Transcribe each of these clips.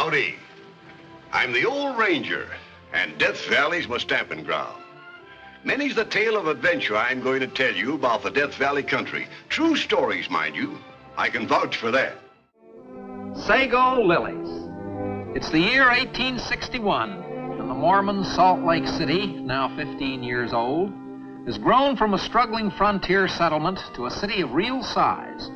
Howdy. I'm the old ranger, and Death Valley's my stamping ground. Many's the tale of adventure I'm going to tell you about the Death Valley country. True stories, mind you. I can vouch for that. Sego Lilies. It's the year 1861, and the Mormon Salt Lake City, now 15 years old, has grown from a struggling frontier settlement to a city of real size.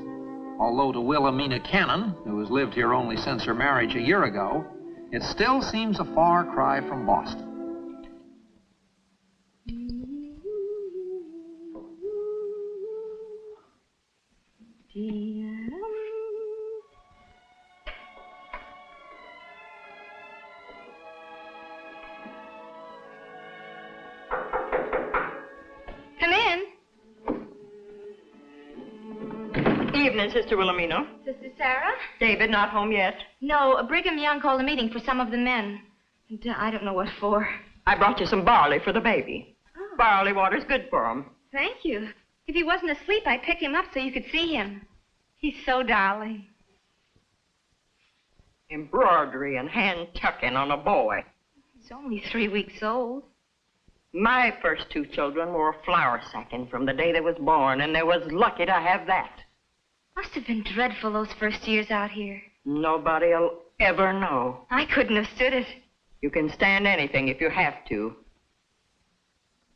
Although to Wilhelmina Cannon, who has lived here only since her marriage a year ago, it still seems a far cry from Boston. Come in. Evening, Sister Wilhelmina. Sister Sarah? David not home yet? No, Brigham Young called a meeting for some of the men. And, I don't know what for. I brought you some barley for the baby. Oh. Barley water's good for him. Thank you. If he wasn't asleep, I'd pick him up so you could see him. He's so darling. Embroidery and hand tucking on a boy. He's only 3 weeks old. My first 2 children were flour sacking from the day they was born, and they was lucky to have that. Must have been dreadful those first years out here. Nobody'll ever know. I couldn't have stood it. You can stand anything if you have to.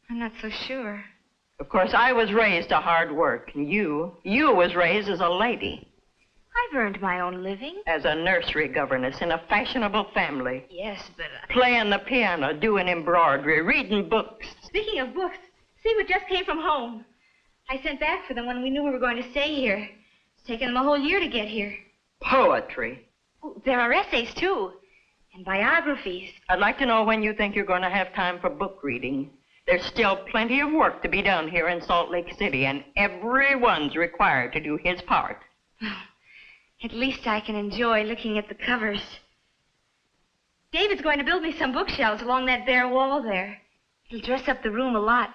I'm not so sure. Of course, I was raised to hard work, and you was raised as a lady. I've earned my own living. As a nursery governess in a fashionable family. Yes, but... Playing the piano, doing embroidery, reading books. Speaking of books, see what just came from home. I sent back for them when we knew we were going to stay here. It's taken them a whole year to get here. Poetry. Oh, there are essays, too. And biographies. I'd like to know when you think you're going to have time for book reading. There's still plenty of work to be done here in Salt Lake City, and everyone's required to do his part. At least I can enjoy looking at the covers. David's going to build me some bookshelves along that bare wall there. It'll dress up the room a lot.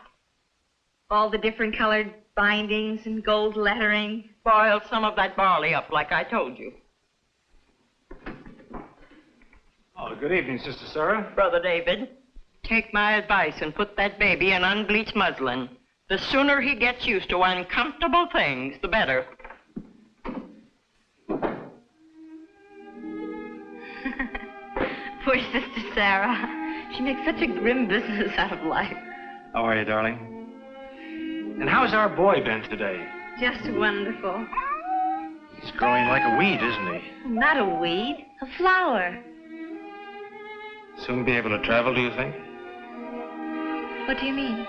All the different colored bindings and gold lettering. Boil some of that barley up like I told you. Oh, good evening, Sister Sarah. Brother David, take my advice and put that baby in unbleached muslin. The sooner he gets used to uncomfortable things, the better. Poor Sister Sarah. She makes such a grim business out of life. How are you, darling? And how's our boy been today? Just wonderful. He's growing like a weed, isn't he? Not a weed, a flower. Soon be able to travel, do you think? What do you mean?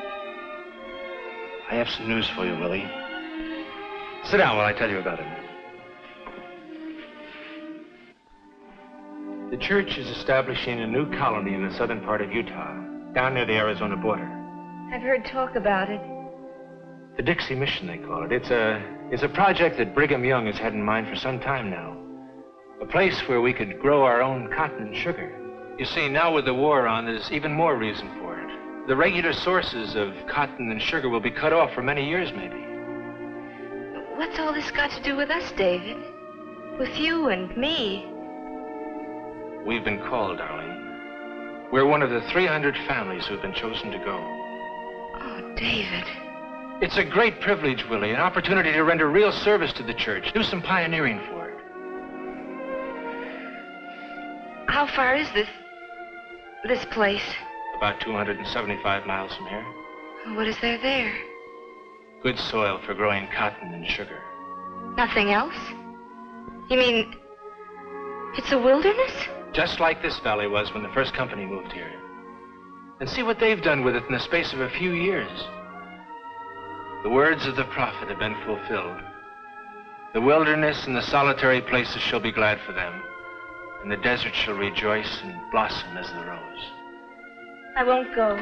I have some news for you, Willie. Sit down while I tell you about it. The church is establishing a new colony in the southern part of Utah, down near the Arizona border. I've heard talk about it. The Dixie Mission, they call it. It's a project that Brigham Young has had in mind for some time now. A place where we could grow our own cotton and sugar. You see, now with the war on, there's even more reason for it. The regular sources of cotton and sugar will be cut off for many years, maybe. What's all this got to do with us, David? With you and me? We've been called, darling. We're one of the 300 families who've been chosen to go. Oh, David. It's a great privilege, Willie, an opportunity to render real service to the church, do some pioneering for it. How far is this place? About 275 miles from here. What is there? Good soil for growing cotton and sugar. Nothing else? You mean it's a wilderness? Just like this valley was when the first company moved here. And see what they've done with it in the space of a few years. The words of the prophet have been fulfilled. The wilderness and the solitary places shall be glad for them, and the desert shall rejoice and blossom as the rose. I won't go.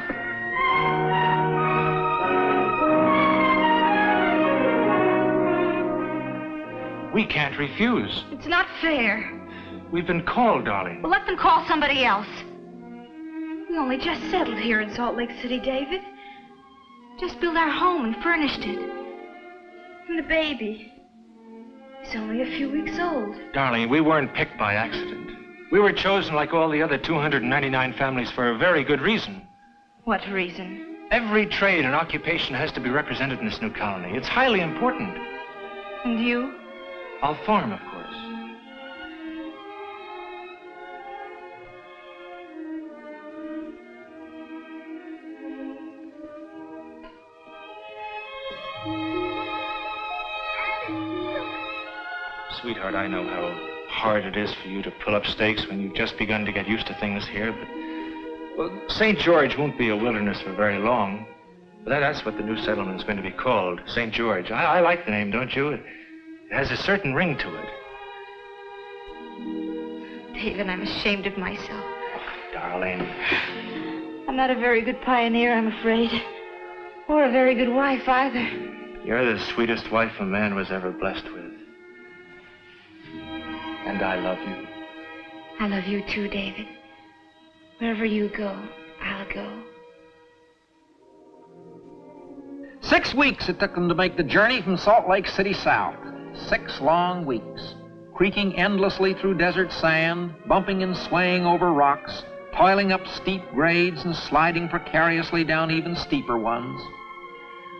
We can't refuse. It's not fair. We've been called, darling. Well, let them call somebody else. We only just settled here in Salt Lake City, David. Just built our home and furnished it. And the baby. He's only a few weeks old. Darling, we weren't picked by accident. We were chosen like all the other 299 families for a very good reason. What reason? Every trade and occupation has to be represented in this new colony. It's highly important. And you? I'll farm, of course. Sweetheart, I know how hard it is for you to pull up stakes when you've just begun to get used to things here, but well, St. George won't be a wilderness for very long. But that's what the new settlement is going to be called, St. George. I like the name, don't you? It has a certain ring to it. David, I'm ashamed of myself. Oh, darling. I'm not a very good pioneer, I'm afraid. Or a very good wife, either. You're the sweetest wife a man was ever blessed with. And I love you. I love you too, David. Wherever you go, I'll go. 6 weeks it took them to make the journey from Salt Lake City south. 6 long weeks, creaking endlessly through desert sand, bumping and swaying over rocks, toiling up steep grades and sliding precariously down even steeper ones.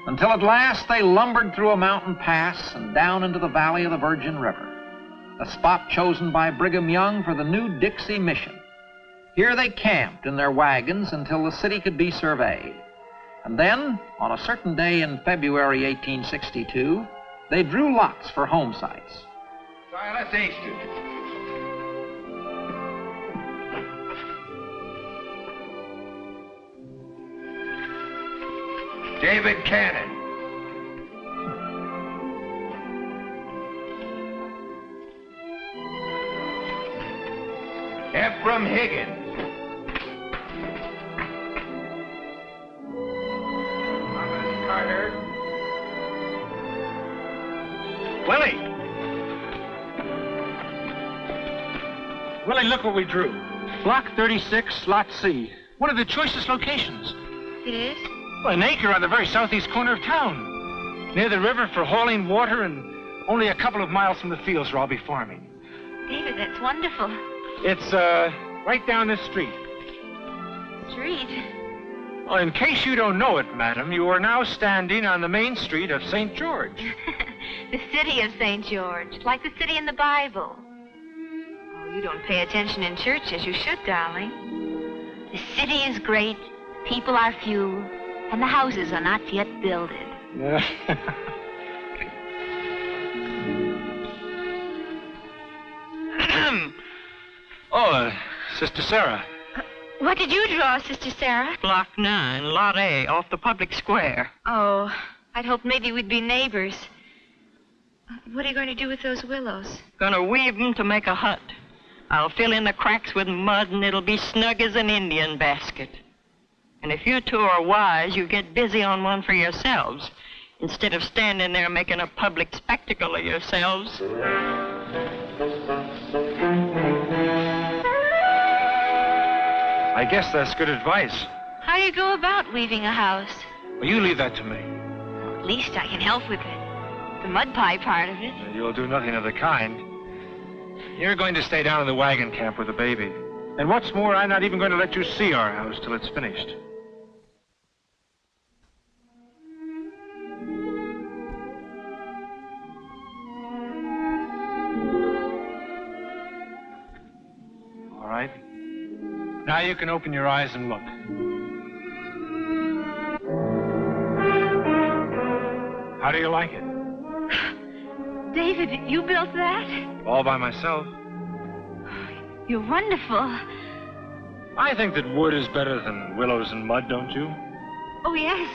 Until at last they lumbered through a mountain pass and down into the valley of the Virgin River, a spot chosen by Brigham Young for the new Dixie mission. Here they camped in their wagons until the city could be surveyed. And then, on a certain day in February 1862, they drew lots for home sites. Silas Easton. David Cannon. Ephraim Higgins. Carter. Willie! Willie, look what we drew. Block 36, Slot C. One of the choicest locations. It is? Well, an acre on the very southeast corner of town. Near the river for hauling water and only a couple of miles from the fields where I'll be farming. David, that's wonderful. It's, right down this street. Street? Well, in case you don't know it, madam, you are now standing on the main street of St. George. The city of St. George, like the city in the Bible. Oh, you don't pay attention in church as you should, darling. The city is great, people are few, and the houses are not yet builded. Oh, Sister Sarah. What did you draw, Sister Sarah? Block 9, Lot A, off the public square. Oh, I'd hoped maybe we'd be neighbors. What are you going to do with those willows? Gonna weave 'em to make a hut. I'll fill in the cracks with mud, and it'll be snug as an Indian basket. And if you two are wise, you get busy on one for yourselves, instead of standing there making a public spectacle of yourselves. I guess that's good advice. How do you go about weaving a house? Well, you leave that to me. At least I can help with it. The mud pie part of it. You'll do nothing of the kind. You're going to stay down in the wagon camp with the baby. And what's more, I'm not even going to let you see our house till it's finished. All right. Now you can open your eyes and look. How do you like it? David, you built that? All by myself. You're wonderful. I think that wood is better than willows and mud, don't you? Oh, yes.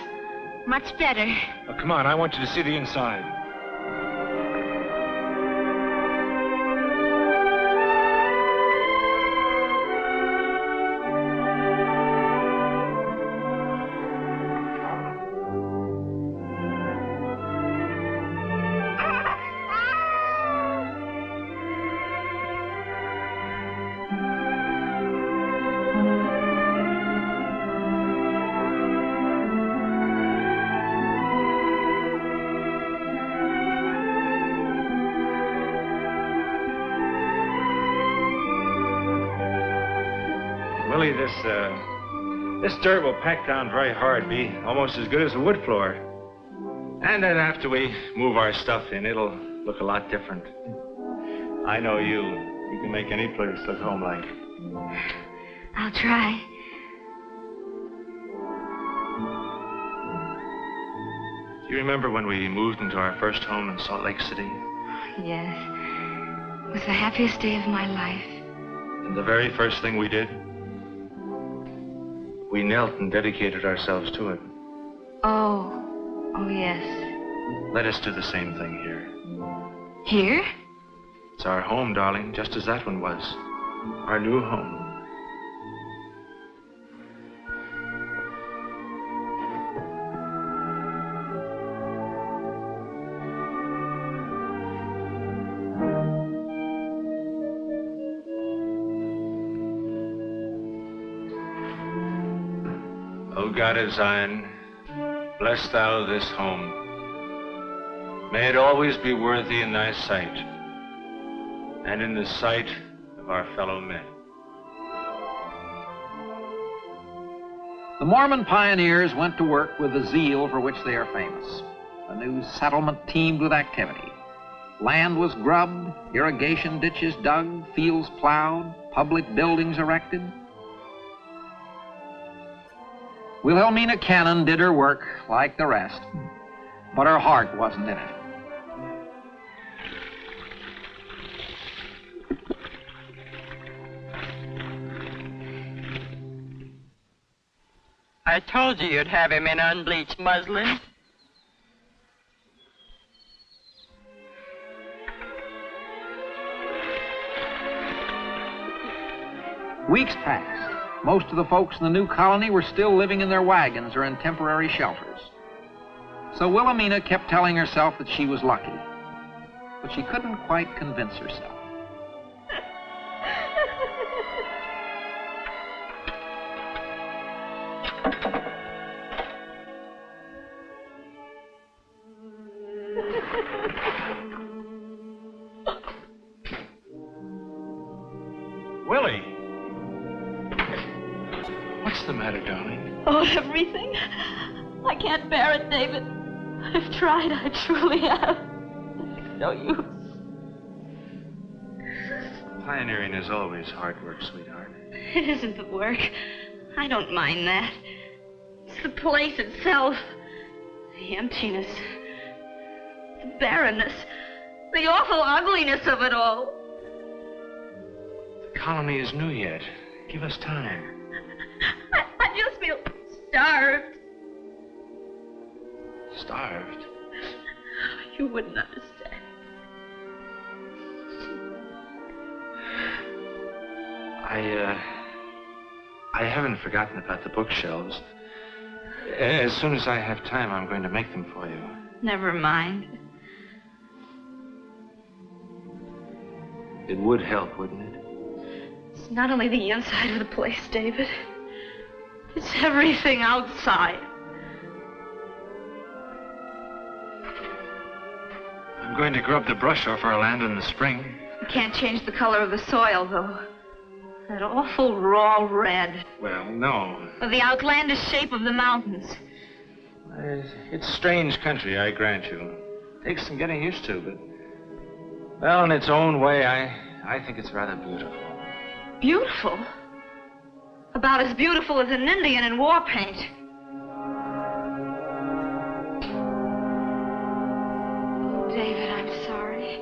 Much better. Well, come on, I want you to see the inside. Willie, this dirt will pack down very hard, be almost as good as a wood floor. And then after we move our stuff in, it'll look a lot different. I know you. You can make any place look home-like. I'll try. Do you remember when we moved into our first home in Salt Lake City? Yes. It was the happiest day of my life. And the very first thing we did? We knelt and dedicated ourselves to it. Oh, yes. Let us do the same thing here. Here? It's our home, darling, just as that one was. Our new home. O God of Zion, bless thou this home. May it always be worthy in thy sight, and in the sight of our fellow men. The Mormon pioneers went to work with the zeal for which they are famous. The new settlement teemed with activity. Land was grubbed, irrigation ditches dug, fields plowed, public buildings erected. Wilhelmina Cannon did her work like the rest, but her heart wasn't in it. I told you you'd have him in unbleached muslin. Weeks passed. Most of the folks in the new colony were still living in their wagons or in temporary shelters. So Wilhelmina kept telling herself that she was lucky, but she couldn't quite convince herself. Willie! What's the matter, darling? Oh, everything. I can't bear it, David. I've tried, I truly have. It's no use. Pioneering is always hard work, sweetheart. It isn't the work. I don't mind that. It's the place itself. The emptiness. The barrenness. The awful ugliness of it all. The colony is new yet. Give us time. I just feel starved. Starved? You wouldn't understand. I haven't forgotten about the bookshelves. As soon as I have time, I'm going to make them for you. Never mind. It would help, wouldn't it? It's not only the inside of the place, David. It's everything outside. I'm going to grub the brush off our land in the spring. You can't change the color of the soil, though. That awful raw red. Well, no. Or the outlandish shape of the mountains. It's strange country, I grant you. Takes some getting used to, but... Well, in its own way, I think it's rather beautiful. Beautiful? About as beautiful as an Indian in war paint. Oh, David, I'm sorry.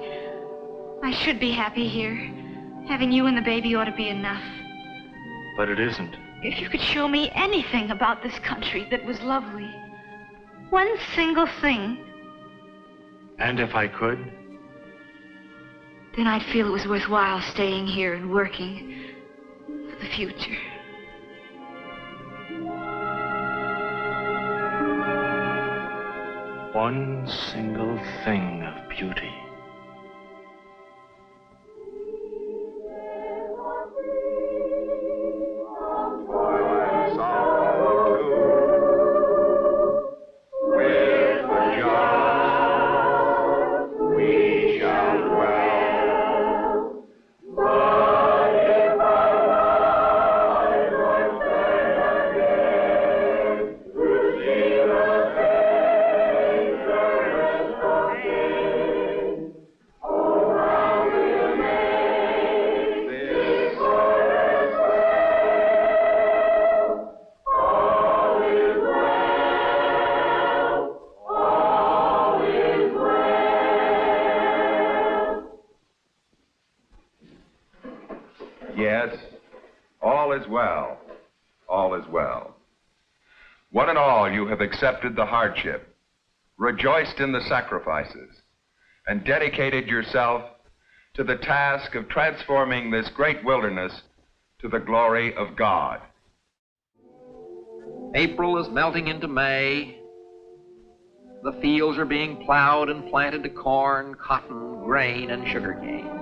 I should be happy here. Having you and the baby ought to be enough. But it isn't. If you could show me anything about this country that was lovely. One single thing. And if I could? Then I'd feel it was worthwhile staying here and working for the future. One single thing of beauty. Yes, all is well. All is well. One and all, you have accepted the hardship, rejoiced in the sacrifices, and dedicated yourself to the task of transforming this great wilderness to the glory of God. April is melting into May. The fields are being plowed and planted to corn, cotton, grain, and sugarcane.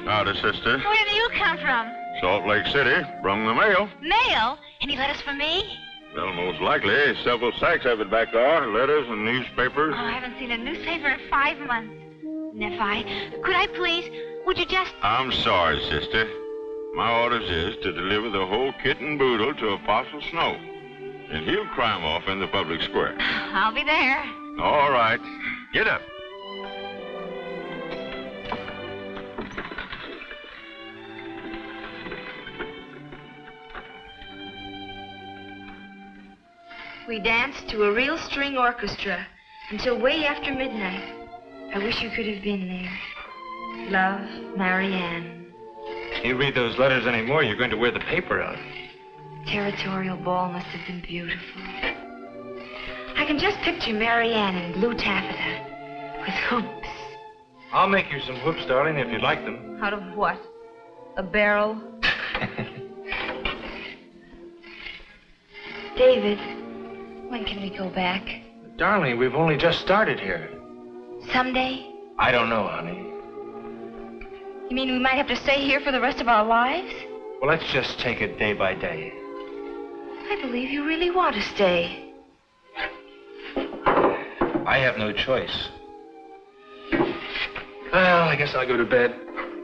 Howdy, sister. Where do you come from? Salt Lake City. Brung the mail. Mail? Any letters for me? Well, most likely. Several sacks of it back there. Letters and newspapers. Oh, I haven't seen a newspaper in 5 months. Nephi, could I please? Would you just... I'm sorry, sister. My orders is to deliver the whole kit and boodle to Apostle Snow. And he'll cry 'em off in the public square. I'll be there. All right. Get up. We danced to a real string orchestra until way after midnight. I wish you could have been there. Love, Marianne. You read those letters anymore, you're going to wear the paper out. Territorial ball must have been beautiful. I can just picture Marianne in blue taffeta with hoops. I'll make you some whoops, darling, if you'd like them. Out of what? A barrel? David, when can we go back? Darling, we've only just started here. Someday? I don't know, honey. You mean we might have to stay here for the rest of our lives? Well, let's just take it day by day. I believe you really want to stay. I have no choice. Well, I guess I'll go to bed.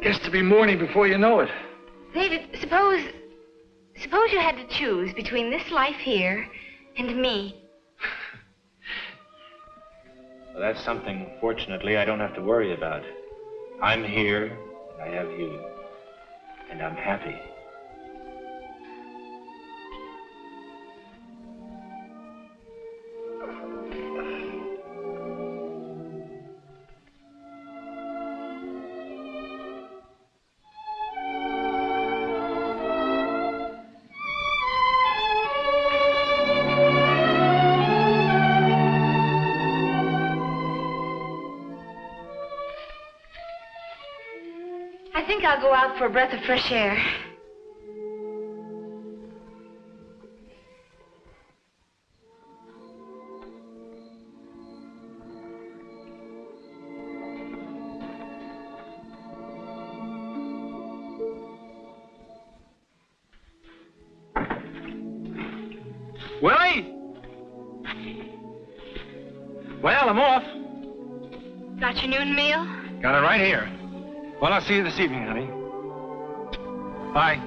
Guess to be morning before you know it. David, suppose you had to choose between this life here and me. Well, that's something, fortunately, I don't have to worry about. I'm here, and I have you, and I'm happy. I think I'll go out for a breath of fresh air. Willie! Well, I'm off. Got your noon meal? Got it right here. Well, I'll see you this evening, honey. Bye.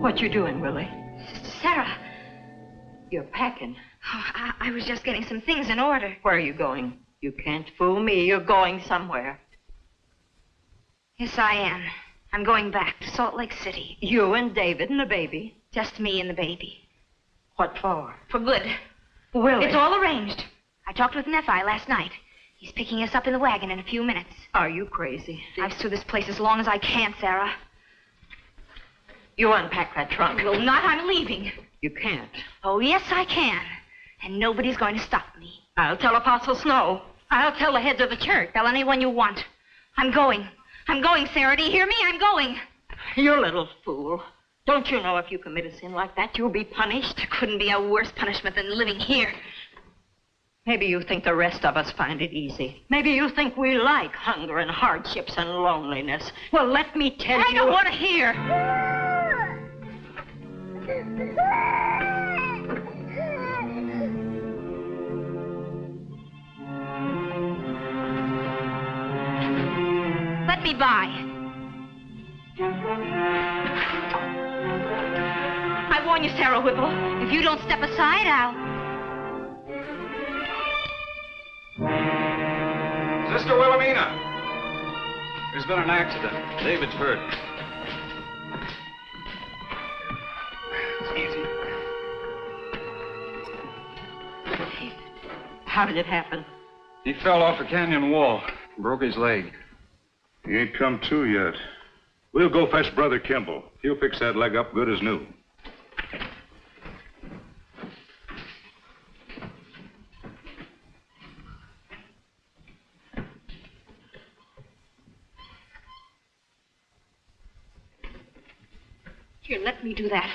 What you doing, Willie? Sister Sarah. You're packing. Oh, I was just getting some things in order. Where are you going? You can't fool me. You're going somewhere. Yes, I am. I'm going back to Salt Lake City. You and David and the baby. Just me and the baby. What for? For good. Willie. It's all arranged. I talked with Nephi last night. He's picking us up in the wagon in a few minutes. Are you crazy? I've stood this place as long as I can, Sarah. You unpack that trunk. I will not. I'm leaving. You can't. Oh, yes, I can. And nobody's going to stop me. I'll tell Apostle Snow. I'll tell the heads of the church. Tell anyone you want. I'm going. I'm going, Sarah. Do you hear me? I'm going. You little fool. Don't you know if you commit a sin like that, you'll be punished? There couldn't be a worse punishment than living here. Maybe you think the rest of us find it easy. Maybe you think we like hunger and hardships and loneliness. Well, let me tell you... I don't want to hear. Let me by. I warn you, Sarah Whipple. If you don't step aside, I'll... Sister Wilhelmina! There's been an accident. David's hurt. It's easy. How did it happen? He fell off a canyon wall. Broke his leg. He ain't come to yet. We'll go fetch Brother Kimball. He'll fix that leg up good as new. Here, let me do that.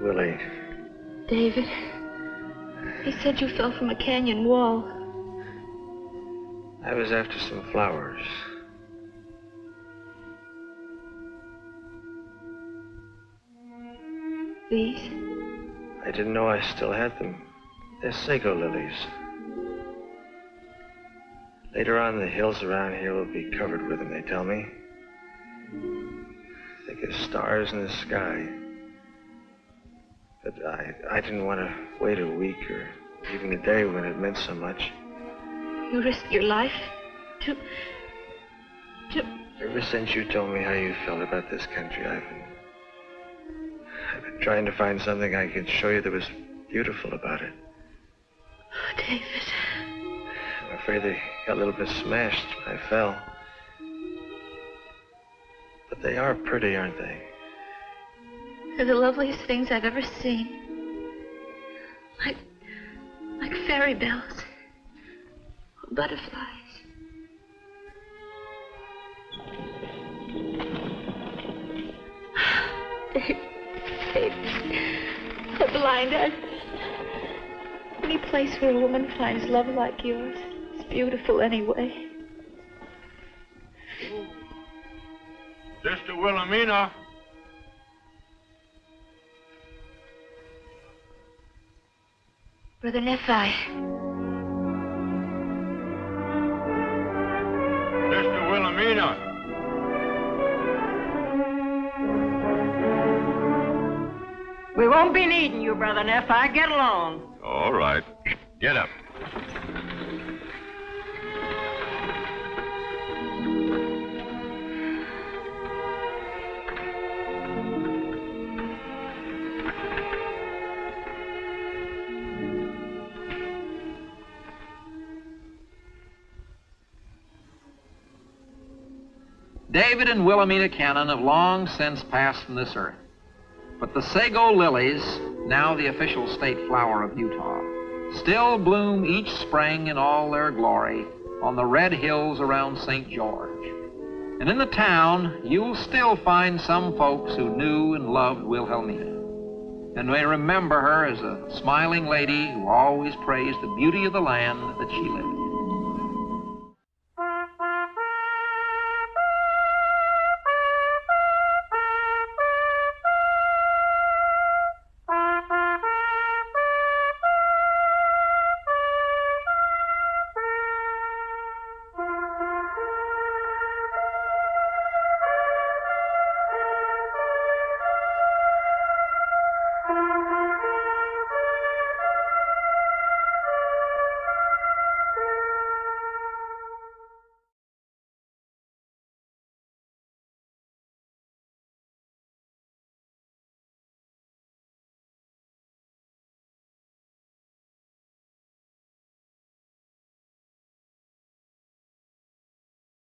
Willie. David, he said you fell from a canyon wall. I was after some flowers. These? I didn't know I still had them. They're Sego Lilies. Later on, the hills around here will be covered with them, they tell me. Thick as stars in the sky. But I didn't want to wait a week or even a day when it meant so much. You risked your life to... Ever since you told me how you felt about this country, I've been trying to find something I could show you that was beautiful about it. Oh, David. I'm afraid they got a little bit smashed when I fell. But they are pretty, aren't they? They're the loveliest things I've ever seen. Like fairy bells. Or butterflies. A blind eye. Any place where a woman finds love like yours is beautiful anyway. Sister Wilhelmina. Brother Nephi. Sister Wilhelmina. We won't be needing you, Brother Nephi. Get along. All right. Get up. David and Wilhelmina Cannon have long since passed from this earth. But the Sego Lilies, now the official state flower of Utah, still bloom each spring in all their glory on the red hills around St. George. And in the town, you'll still find some folks who knew and loved Wilhelmina, and may remember her as a smiling lady who always praised the beauty of the land that she lived in.